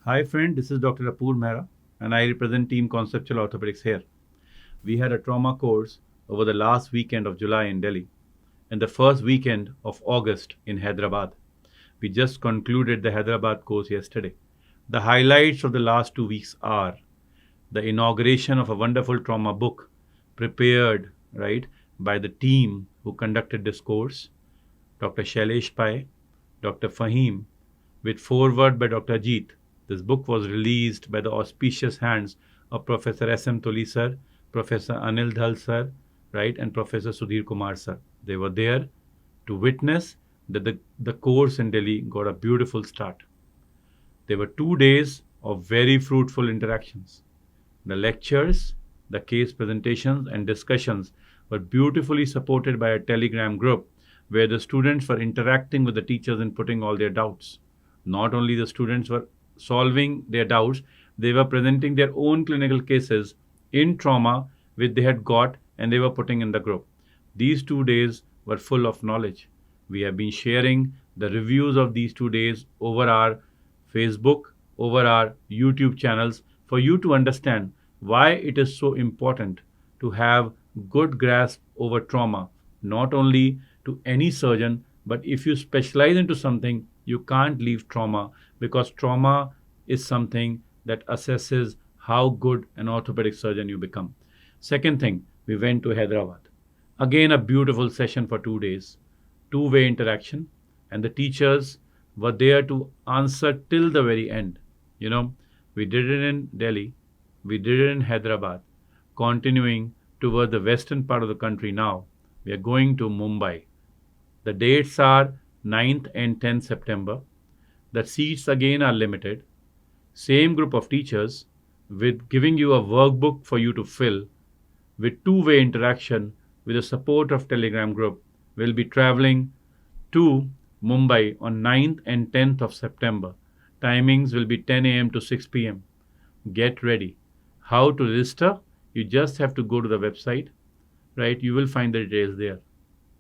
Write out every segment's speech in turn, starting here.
Hi friend, this is Dr. Apoor Mehra and I represent Team Conceptual Orthopedics here. We had a trauma course over the last weekend of July in Delhi and the first weekend of August in Hyderabad. We just concluded the Hyderabad course yesterday. The highlights of the last 2 weeks are the inauguration of a wonderful trauma book prepared by the team who conducted this course, Dr. Shailesh Pai, Dr. Fahim, with foreword by Dr. Ajit. This book was released by the auspicious hands of Professor S.M. Toli sir, Professor Anil Dhal sir, and Professor Sudhir Kumar sir. They were there to witness that the course in Delhi got a beautiful start. There were 2 days of very fruitful interactions. The lectures, the case presentations, and discussions were beautifully supported by a Telegram group where the students were interacting with the teachers and putting all their doubts. Not only the students were solving their doubts, they were presenting their own clinical cases in trauma which they had got and they were putting in the group. These 2 days were full of knowledge. We have been sharing the reviews of these 2 days over our Facebook, over our YouTube channels for you to understand why it is so important to have good grasp over trauma, not only to any surgeon, but if you specialize into something, you can't leave trauma because trauma is something that assesses how good an orthopedic surgeon you become. Second thing, we went to Hyderabad. Again, a beautiful session for 2 days, two-way interaction, and the teachers were there to answer till the very end. We did it in Delhi, we did it in Hyderabad, continuing toward the western part of the country now. We are going to Mumbai. The dates are 9th and 10th September. The seats again are limited. Same group of teachers with giving you a workbook for you to fill with two-way interaction with the support of Telegram group. We'll be traveling to Mumbai on 9th and 10th of September. Timings will be 10 a.m. to 6 p.m. Get ready. How to register? You just have to go to the website, You will find the details there.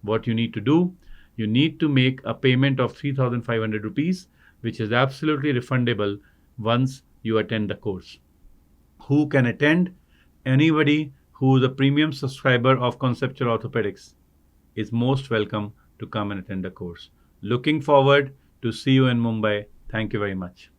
What you need to do? You need to make a payment of 3,500 rupees, which is absolutely refundable once you attend the course. Who can attend? Anybody who is a premium subscriber of Conceptual Orthopedics is most welcome to come and attend the course. Looking forward to see you in Mumbai. Thank you very much.